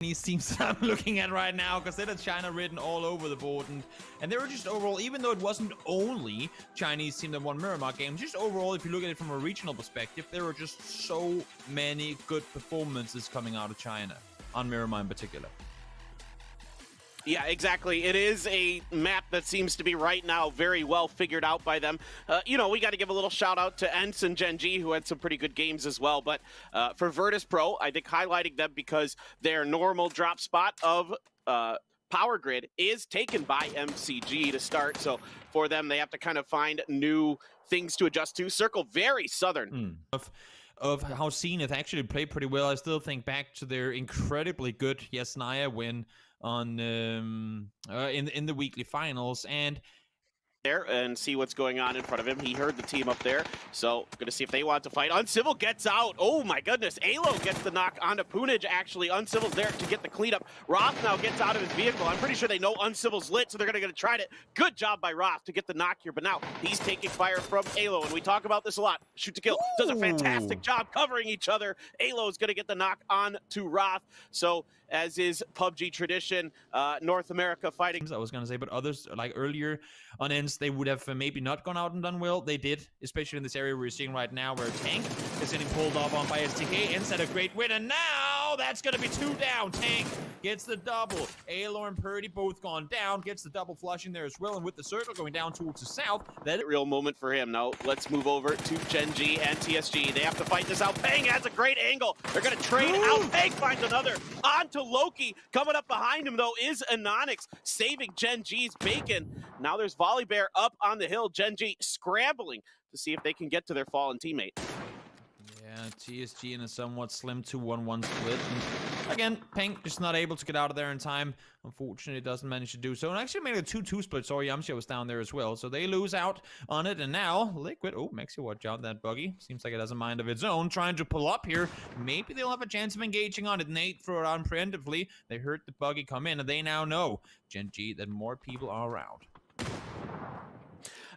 These teams that I'm looking at right now, because they had China written all over the board, and they were just overall, even though it wasn't only Chinese team that won Miramar games, just overall, if you look at it from a regional perspective, there were just so many good performances coming out of China, on Miramar in particular. Yeah, exactly. It is a map that seems to be right now very well figured out by them. You know, we got to give a little shout out to Ence and Gen.G, who had some pretty good games as well. But for Virtus.pro, I think highlighting them because their normal drop spot of Power Grid is taken by MCG to start. So for them, they have to kind of find new things to adjust to. Circle very southern. Of how Zenith actually played pretty well. I still think back to their incredibly good Yasnaya win on in the weekly finals, and there and see what's going on in front of him. He heard the team up there, so gonna see if they want to fight. Uncivil gets out. Oh my goodness, Alo gets the knock onto Punij. Actually, Uncivil's there to get the cleanup. Roth now gets out of his vehicle. I'm pretty sure they know Uncivil's lit, so they're gonna try it. Good job by Roth to get the knock here, but now he's taking fire from Alo, and we talk about this a lot. Shoot to kill does a fantastic job covering each other. Alo is gonna get the knock on to Roth, so as is PUBG tradition, North America fighting. I was gonna say, but others, like earlier on Ence, they would have maybe not gone out and done well. They did, especially in this area we're seeing right now, where Tank is getting pulled off on by STK. Ence had a great win, and now that's gonna be 2 down. Tank gets the double. Alo and Purdy both gone down, gets the double flushing there as well, and with the circle going down towards the south, that real moment for him. Now let's move over to Gen.G and TSG. They have to fight this out. Peng has a great angle. They're gonna trade out. Peng finds another. On to Loki. Coming up behind him though is Anonix, saving Gen.G's bacon. Now there's Volleybear up on the hill. Gen.G scrambling to see if they can get to their fallen teammate. Yeah, TSG in a somewhat slim 2-1-1 split. And again, Peng just not able to get out of there in time. Unfortunately, doesn't manage to do so. And actually made a 2-2 split. Sorry, Yamcha was down there as well. So they lose out on it. And now, Liquid, oh, Mexi, watch out, that buggy. Seems like it has a mind of its own. Trying to pull up here. Maybe they'll have a chance of engaging on it. Nate threw it on preemptively. They heard the buggy come in, and they now know, Gen.G, that more people are around.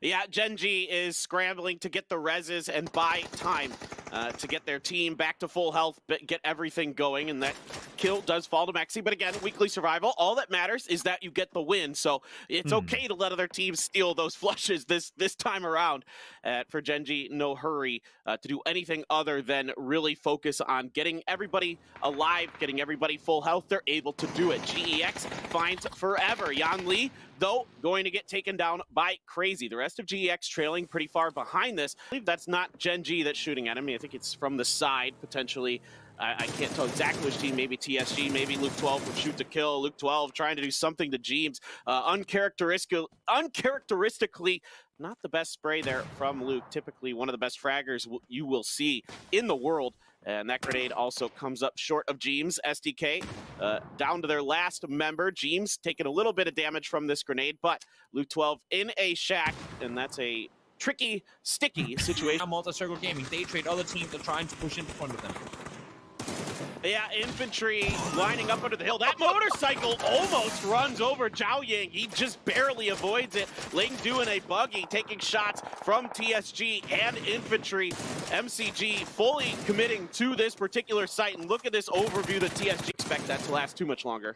Yeah, Gen.G is scrambling to get the reses and buy time to get their team back to full health, but get everything going, and that kill does fall to Mexi. But again, weekly survival, all that matters is that you get the win, so it's okay to let other teams steal those flushes this time around. For Gen.G, no hurry to do anything other than really focus on getting everybody alive, getting everybody full health. They're able to do it. GEX finds forever. Yan Li, though, going to get taken down by Crazy. The rest of GEX trailing pretty far behind this. I believe that's not Gen.G that's shooting at him. I think it's from the side, potentially. I can't tell exactly which team. Maybe TSG, maybe Luke 12 would shoot to kill. Luke 12 trying to do something to Jeems. Uncharacteristically, not the best spray there from Luke. Typically one of the best fraggers you will see in the world. And that grenade also comes up short of Jeems. SDK down to their last member. Jeems taking a little bit of damage from this grenade, but Luke 12 in a shack, and that's a tricky, sticky situation. Multi-circle gaming, Daytrade, other teams are trying to push in front of them. Yeah, Infantry lining up under the hill. That motorcycle almost runs over Zhao Ying. He just barely avoids it. Ling doing a buggy, taking shots from TSG and Infantry. MCG fully committing to this particular site. And look at this overview that TSG expect that to last too much longer.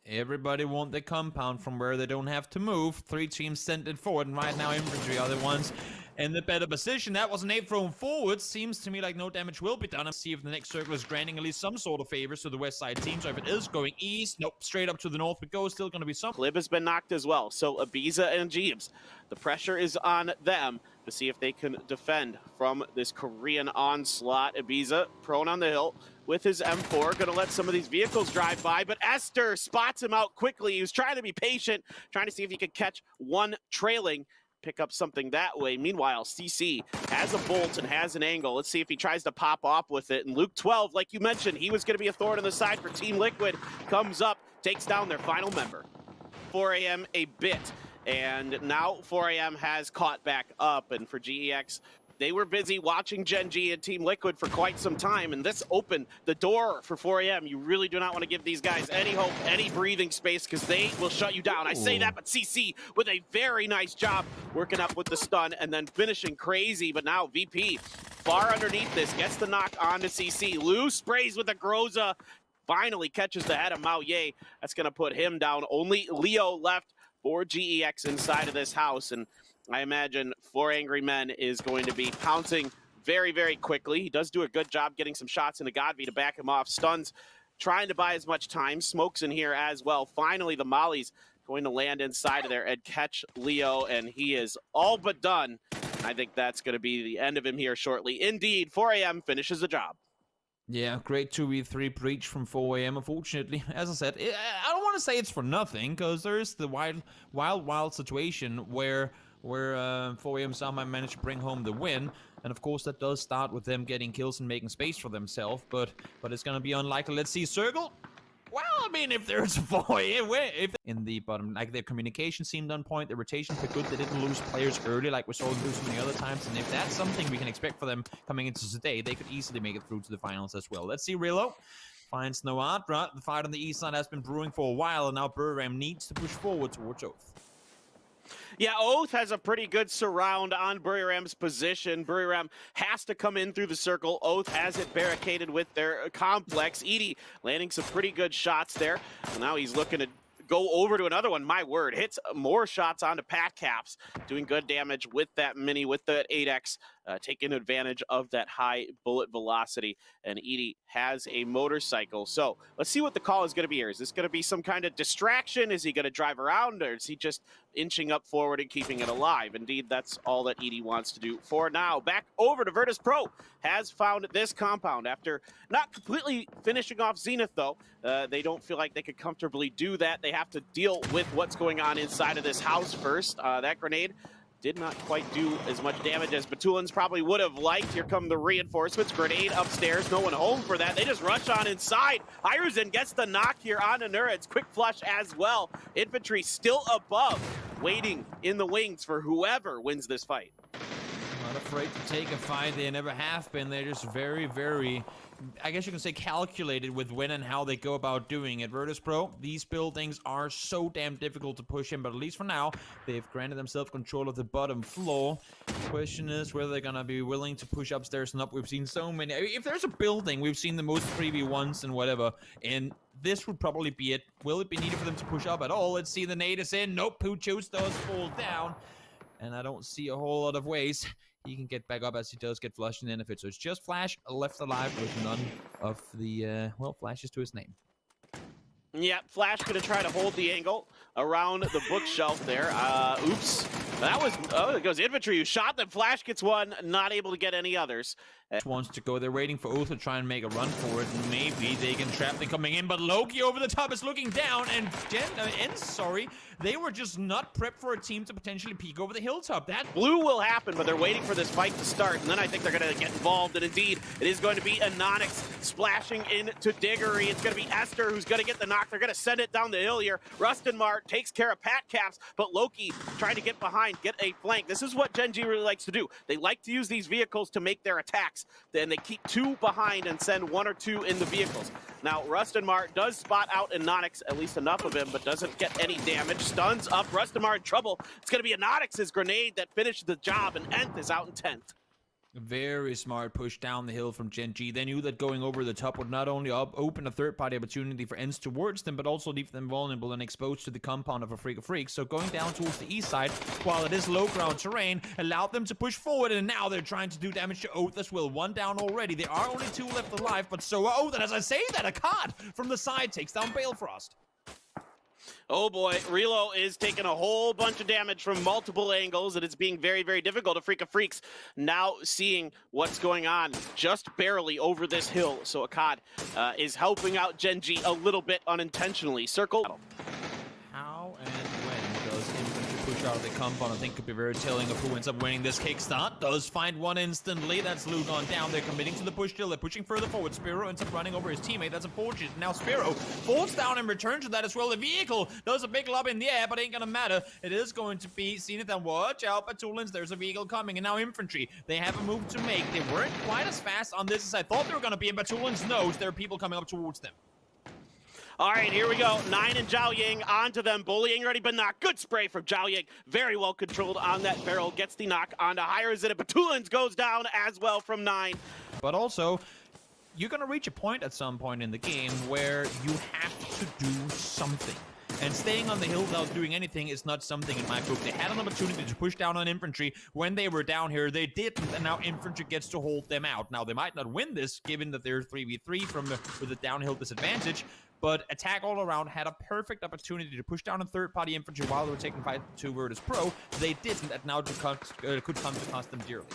Everybody want the compound from where they don't have to move. 3 teams sent it forward, and right now Infantry are the ones in the better position. That was an 8 thrown forward. Seems to me like no damage will be done. Let's see if the next circle is granting at least some sort of favors to the west side team. So if it is going east, nope, straight up to the north we go. Still going to be some. Clib has been knocked as well. So Ibiza and Jeems, the pressure is on them to see if they can defend from this Korean onslaught. Ibiza prone on the hill with his M4, gonna let some of these vehicles drive by, but Esther spots him out quickly. He was trying to be patient, trying to see if he could catch one trailing, pick up something that way. Meanwhile, CC has a bolt and has an angle. Let's see if he tries to pop off with it. And Luke 12, like you mentioned, he was gonna be a thorn on the side for Team Liquid, comes up, takes down their final member. 4 a.m. a bit, and now 4 a.m. has caught back up, and for GEX, they were busy watching Gen.G and Team Liquid for quite some time, and this opened the door for 4 a.m. You really do not want to give these guys any hope, any breathing space, because they will shut you down. I say that, but CC with a very nice job working up with the stun and then finishing Crazy, but now VP far underneath this, gets the knock onto CC. Lou sprays with a Groza. finally catches the head of Mao Ye. That's going to put him down. Only Leo left for GEX inside of this house, and I imagine 4 Angry Men is going to be pouncing very, very quickly. He does do a good job getting some shots into Godby to back him off. Stuns trying to buy as much time. Smokes in here as well. Finally, the Molly's going to land inside of there and catch Leo, and he is all but done. I think that's going to be the end of him here shortly. Indeed, 4 AM finishes the job. Yeah, great 2v3 breach from 4 AM. Unfortunately, as I said, I don't want to say it's for nothing, because there is the wild situation where 4 AM somehow managed to bring home the win. And of course, that does start with them getting kills and making space for themselves, but it's going to be unlikely. Let's see, Circle. Well, I mean, if there's a 4 AM, if in the bottom, like their communication seemed on point, their rotation were good, they didn't lose players early like we saw them do so many other times, and if that's something we can expect for them coming into today, they could easily make it through to the finals as well. Let's see, Rilo finds Noad. Right, the fight on the east side has been brewing for a while, and now Buriram needs to push forward towards Oath. Yeah, Oath has a pretty good surround on Buriram's position. Buriram has to come in through the circle. Oath has it barricaded with their complex. Edie landing some pretty good shots there. And now he's looking to go over to another one. My word, hits more shots onto Pat Caps, doing good damage with that mini, with the 8X, taking advantage of that high bullet velocity. And Edie has a motorcycle. So let's see what the call is going to be here. Is this going to be some kind of distraction? Is he going to drive around, or is he just inching up forward and keeping it alive? Indeed, that's all that Edie wants to do for now. Back over to Virtus.pro. Has found this compound after not completely finishing off Zenith, though. They don't feel like they could comfortably do that. They have to deal with what's going on inside of this house first. That grenade did not quite do as much damage as Batulins probably would have liked. Here come the reinforcements. Grenade upstairs. No one home for that. They just rush on inside. Iruzen gets the knock here on Anura. It's quick flush as well. Infantry still above, waiting in the wings for whoever wins this fight. Not afraid to take a fight. They never have been. They're just very, very, I guess you can say, calculated with when and how they go about doing it. Virtus.pro, these buildings are so damn difficult to push in, but at least for now, they've granted themselves control of the bottom floor. Question is whether they're gonna be willing to push upstairs and up. We've seen so many. If there's a building, we've seen the most 3v1s and whatever, and this would probably be it. Will it be needed for them to push up at all? Let's see, the Natus in. Nope, Puchos does fall down, and I don't see a whole lot of ways he can get back up, as he does get flushed in the benefit. So it's just Flash left alive with none of the, well, flashes to his name. Yeah, Flash gonna try to hold the angle around the bookshelf there. Oops. That was, oh, it goes Infantry who shot them. Flash gets one, not able to get any others. Wants to go. They're waiting for Oath to try and make a run for it. Maybe they can trap them coming in, but Loki over the top is looking down, and Ence, sorry, they were just not prepped for a team to potentially peek over the hilltop. That blue will happen, but they're waiting for this fight to start, and then I think they're going to get involved, and indeed, it is going to be Anonix splashing into Diggory. It's going to be Esther who's going to get the knock. They're going to send it down the hill here. Rustin Mart takes care of Pat Caps, but Loki trying to get behind, get a flank. This is what Gen.G really likes to do. They like to use these vehicles to make their attacks. Then they keep 2 behind and send 1 or 2 in the vehicles. Now, Rustin Mart does spot out Anonix, at least enough of him, but doesn't get any damage. Stuns up, Rustin Mart in trouble. It's going to be Anonix's grenade that finished the job, and Ence is out in 10th. Very smart push down the hill from Gen.G. They knew that going over the top would not only open a third-party opportunity for Ence towards them, but also leave them vulnerable and exposed to the compound of Afreeca Freecs. So going down towards the east side, while it is low-ground terrain, allowed them to push forward, and now they're trying to do damage to Oath as well. 1 down already. There are only 2 left alive, but so are Oath. And as I say that, a card from the side takes down Balefrost. Oh boy, Relo is taking a whole bunch of damage from multiple angles, and it's being very, very difficult. Afreeca Freecs now seeing what's going on just barely over this hill. So Akkad is helping out Gen.G a little bit unintentionally. Circle. How and when does Infantry push out of the compound? I think could be very telling of who ends up winning this kickstart. Does find one instantly. That's Lou gone down. They're committing to the push still. They're pushing further forward. Spiro ends up running over his teammate. That's unfortunate. Now Spiro falls down in return to that as well. The vehicle does a big lob in the air, but ain't gonna matter. It is going to be Zenith, and watch out, Batulins. There's a vehicle coming, and now Infantry. They have a move to make. They weren't quite as fast on this as I thought they were gonna be, and Batulins knows there are people coming up towards them. All right, here we go. 9 and Zhao Ying onto them. Bullying already been knocked. Good spray from Zhao Ying. Very well controlled on that barrel. Gets the knock onto Hires. Batulins goes down as well from 9. But also, you're going to reach a point at some point in the game where you have to do something. And staying on the hill without doing anything is not something in my book. They had an opportunity to push down on Infantry when they were down here. They didn't, and now Infantry gets to hold them out. Now, they might not win this, given that they're 3v3 with a downhill disadvantage, but Attack All Around had a perfect opportunity to push down a third-party Infantry while they were taking fight to Virtus.pro. They didn't, and now could come to cost them dearly.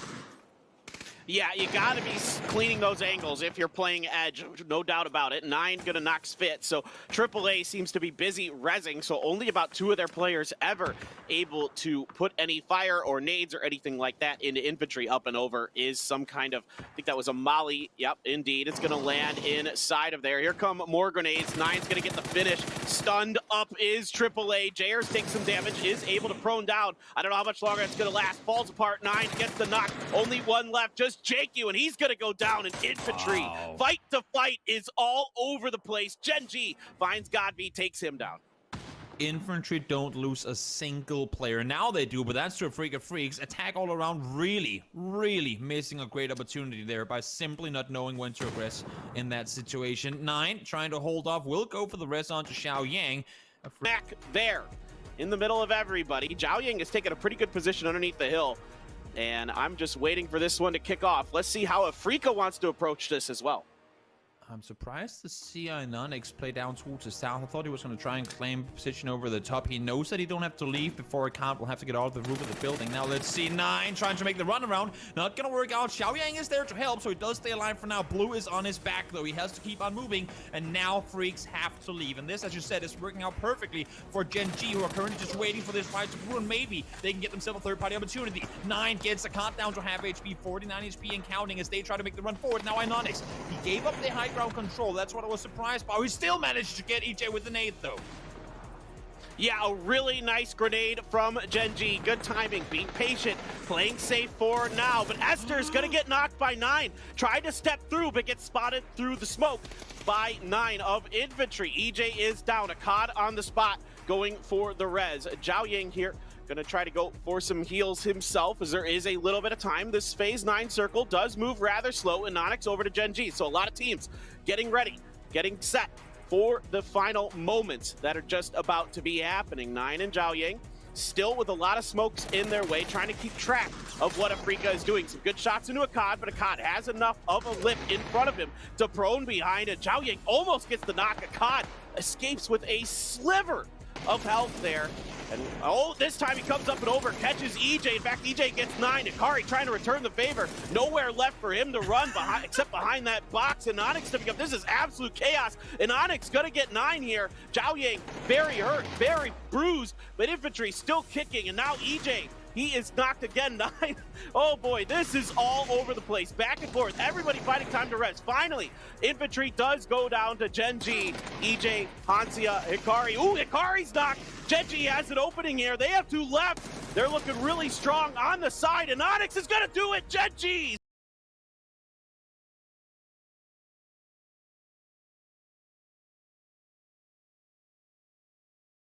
Yeah, you gotta be cleaning those angles if you're playing Edge, no doubt about it. 9 gonna knock Fit, so AAA seems to be busy rezzing, so only about 2 of their players ever able to put any fire or nades or anything like that into Infantry. Up and over is some kind of, I think that was a molly. Yep, indeed, it's gonna land inside of there. Here come more grenades. 9's gonna get the finish. Stunned up is AAA. JR's takes some damage, is able to prone down. I don't know how much longer it's gonna last. Falls apart. 9 gets the knock. Only 1 left. Just JQ, and he's gonna go down in Infantry. Wow. Fight to fight is all over the place. Gen.G finds Godby, takes him down. Infantry don't lose a single player. Now they do, but that's to Afreeca Freecs. Attack All Around really, really missing a great opportunity there by simply not knowing when to aggress in that situation. 9 trying to hold off, will go for the res onto Xiaoyang. Back there in the middle of everybody. Xiaoyang has taken a pretty good position underneath the hill, and I'm just waiting for this one to kick off. Let's see how Afreeca wants to approach this as well. I'm surprised to see Onyx play down towards the south. I thought he was going to try and claim position over the top. He knows that he don't have to leave before Account will have to get off the roof of the building. Now let's see 9 trying to make the run around. Not going to work out. Xiaoyang is there to help, so he does stay alive for now. Blue is on his back, though. He has to keep on moving, and now Freaks have to leave. And this, as you said, is working out perfectly for Gen.G, who are currently just waiting for this fight to brew, and maybe they can get themselves a third-party opportunity. 9 gets a count down to half HP, 49 HP and counting as they try to make the run forward. Now Onyx, he gave up the high ground control. That's what I was surprised by. We still managed to get EJ with the nade, though. Yeah, a really nice grenade from Gen.G. Good timing, being patient, playing safe for now. But Esther's gonna get knocked by 9. Tried to step through, but gets spotted through the smoke by 9 of Infantry. EJ is down, a COD on the spot, going for the res. Xiaoyang here, gonna try to go for some heals himself, as there is a little bit of time. This phase 9 circle does move rather slow, and Onyx over to Gen.G. So a lot of teams getting ready, getting set for the final moments that are just about to be happening. 9 and Xiaoyang still with a lot of smokes in their way, trying to keep track of what Afreeca is doing. Some good shots into a COD, but a COD has enough of a lip in front of him to prone behind it. Xiaoyang almost gets the knock. A COD escapes with a sliver of health there. And oh, this time he comes up and over, catches EJ. In fact, EJ gets 9. Akari trying to return the favor. Nowhere left for him to run behind, except behind that box. And Onyx stepping up. This is absolute chaos. And Onyx gonna get 9 here. Xiaoyang very hurt, very bruised, but Infantry still kicking. And now EJ, he is knocked again. 9. Oh boy, this is all over the place. Back and forth. Everybody fighting time to rest. Finally, Infantry does go down to Gen.G, EJ, Hansia, Hikari. Ooh, Hikari's knocked. Gen.G has an opening here. They have 2 left. They're looking really strong on the side, and Onyx is gonna do it. Gen.G